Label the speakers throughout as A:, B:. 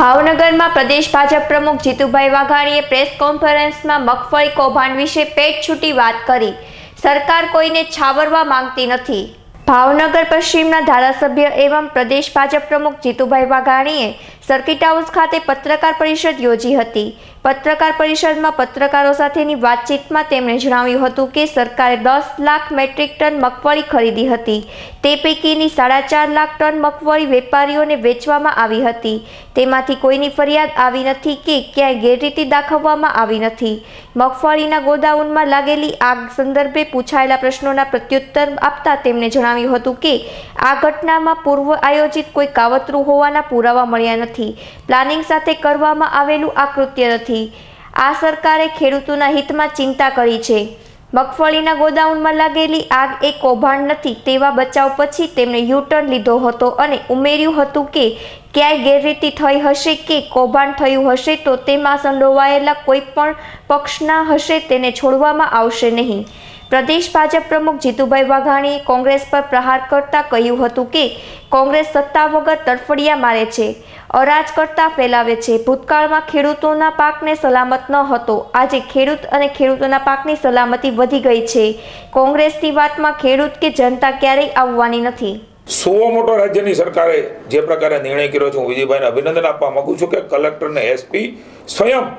A: ભાવનગરમાં પ્રદેશ ભાજપ પ્રમુખ જીતુભાઈ વાઘાણીએ પ્રેસ કોન્ફરન્સમાં મગફળી કૌભાંડ વિશે પેટ છૂટી વાત કરી। સરકાર કોઈને છાવરવા માંગતી નથી। ભાવનગર પશ્ચિમના ધારાસભ્ય એવં પ્રદેશ ભાજપ પ્રમુખ જીતુભાઈ વાઘાણીએ સર્કિટ હાઉસ ખાતે પત્રકાર પરિષદ યોજી હતી। પત્રકાર પરિષદમાં પત્રકારો સાથેની વાતચીતમાં તેમણે જણાવ્યું હતું કે સરકારે 10 લાખ મેટ્રિક ટન મગફળી ખરીદી હતી। તે પૈકીની 4.5 લાખ ટન મગફળી વેપારીઓને વેચવામાં આવી હતી। તેમાંથી કોઈની ફરિયાદ આવી નથી કે ક્યાંય ગેરરીતિ દાખવવામાં આવી નથી। મગફળીના ગોડાઉનમાં લાગેલી આગ સંદર્ભે પૂછાયેલા પ્રશ્નોના પ્રત્યુત્તર આપતા તેમણે જણાવ્યું હતું કે આ ઘટનામાં પૂર્વ આયોજિત કોઈ કાવતરું હોવાના પુરાવા મળ્યા નથી। પ્લાનિંગ સાથે કરવામાં આવેલું આ કૃત્ય નથી। આ સરકારે ખેડૂતોના હિતમાં ચિંતા કરી છે। મગફળીના ગોડાઉનમાં લાગેલી આગ એ કૌભાંડ નથી તેવા બચાવ પછી તેમણે યુ-ટર્ન લીધો હતો અને ઉમેર્યું હતું કે ક્યાંય ગેરરીતિ થઈ હશે કે કૌભાંડ થયું હશે તો તેમાં સંડોવાયેલા કોઈ પણ પક્ષના હશે તેને છોડવામાં આવશે નહીં। પ્રદેશ ભાજપ પ્રમુખ જીતુભાઈ વાઘાણીએ કોંગ્રેસ પર પ્રહાર કરતા કહ્યું હતું કે કોંગ્રેસ સત્તા વગર તરફડિયા મારે છે, અરાજકતા ફેલાવે છે। ભૂતકાળમાં ખેડૂતોના પાકને સલામત ન હતો, આજે ખેડૂત અને ખેડૂતોના પાકની સલામતી વધી ગઈ છે। કોંગ્રેસની વાતમાં ખેડૂત કે જનતા ક્યારેય આવવાની નથી।
B: સુવો મોટો રાજ્યની સરકારે જે પ્રકારે નિર્ણય કર્યો છે, હું વિજયભાઈને અભિનંદન આપવા માંગુ છું કે કલેક્ટર અને એસપી સ્વયં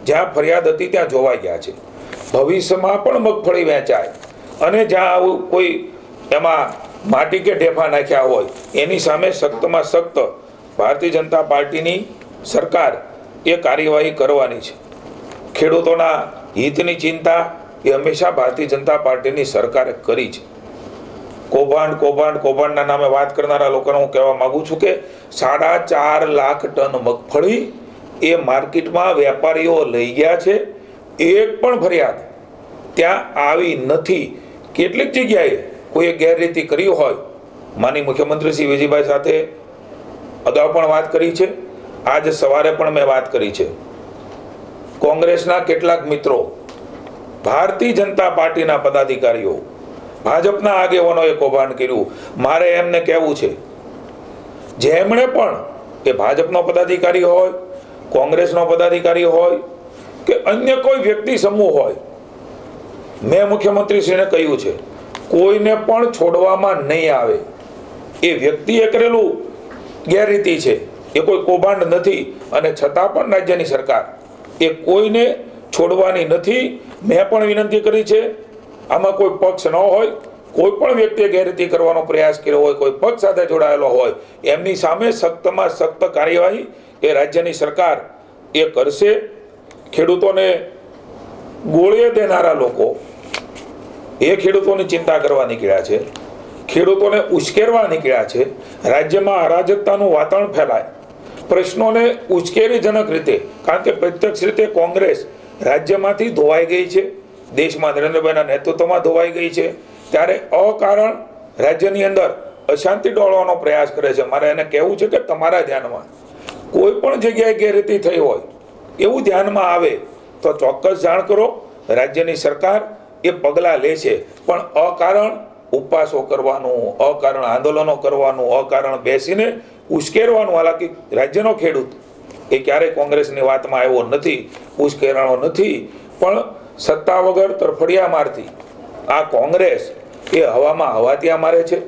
B: જ્યાં ફરિયાદ હતી ત્યાં જોવાઈ ગયા છે। ભવિષ્યમાં પણ મગફળી વેચાય અને જ્યાં આવું કોઈ એમાં માટી કે ઢેફા નાખ્યા હોય એની સામે સખ્તમાં સખ્ત ભારતીય જનતા પાર્ટીની સરકાર એ કાર્યવાહી કરવાની છે। ખેડૂતોના હિતની ચિંતા એ હંમેશા ભારતીય જનતા પાર્ટીની સરકારે કરી છે। કૌભાંડના નામે વાત કરનારા લોકોને હું કહેવા માંગુ છું કે 4.5 લાખ ટન મગફળી એ માર્કેટમાં વેપારીઓ લઈ ગયા છે। એક પણ ફરિયાદ ત્યાં આવી નથી। કેટલીક જગ્યાએ કોઈએ ગેરરીતિ કરી હોય, માનનીય મુખ્યમંત્રી શ્રી વિજયભાઈ સાથે અગાઉ પણ વાત કરી છે, આજ સવારે પણ મેં વાત કરી છે। કોંગ્રેસના કેટલાક મિત્રો, ભારતીય જનતા પાર્ટીના પદાધિકારીઓ, ભાજપના આગેવાનોએ કૌભાંડ કર્યું। મારે એમને કહેવું છે, જેમણે પણ એ ભાજપનો પદાધિકારી હોય, કોંગ્રેસનો પદાધિકારી હોય કે અન્ય કોઈ વ્યક્તિ સમૂહ હોય, મેં મુખ્યમંત્રીશ્રીને કહ્યું છે કોઈને પણ છોડવામાં નહીં આવે। એ વ્યક્તિએ કરેલું ગેરરીતિ છે, એ કોઈ કૌભાંડ નથી અને છતાં પણ રાજ્યની સરકાર એ કોઈને છોડવાની નથી। મેં પણ વિનંતી કરી છે, આમાં કોઈ પક્ષ ન હોય, કોઈ પણ વ્યક્તિએ ગેરરીતિ કરવાનો પ્રયાસ કર્યો હોય, કોઈ પક્ષ સાથે જોડાયેલો હોય, એમની સામે સખ્તમાં સખ્ત કાર્યવાહી એ રાજ્યની સરકાર એ કરશે। ખેડૂતોને ગોળીએ દેનારા લોકો એ ખેડૂતોની ચિંતા કરવા નીકળ્યા છે, ખેડૂતોને ઉશ્કેરવા નીકળ્યા છે। રાજ્યમાં અરાજકતાનું વાતાવરણ ફેલાય, પ્રશ્નોને ઉશ્કેરીજનક રીતે, કારણ કે પ્રત્યક્ષ રીતે કોંગ્રેસ રાજ્યમાંથી ધોવાઈ ગઈ છે, દેશમાં નરેન્દ્રભાઈના નેતૃત્વમાં ધોવાઈ ગઈ છે, ત્યારે અકારણ રાજ્યની અંદર અશાંતિ ડોળવાનો પ્રયાસ કરે છે। મારે એને કહેવું છે કે તમારા ધ્યાનમાં કોઈ પણ જગ્યાએ ગેરરીતિ થઈ હોય એવું ધ્યાનમાં આવે તો ચોક્કસ જાણ કરો। રાજ્યની સરકાર એ પગલાં લે છે, પણ અકારણ ઉપવાસો કરવાનું, અકારણ આંદોલનો કરવાનું, અકારણ બેસીને ઉશ્કેરવાનું, હાલાકી રાજ્યનો ખેડૂત એ ક્યારેય કોંગ્રેસની વાતમાં આવ્યો નથી, ઉશ્કેરાણો નથી, પણ સત્તા વગર તરફડિયા મારતી આ કોંગ્રેસ એ હવામાં હવાતિયા મારે છે।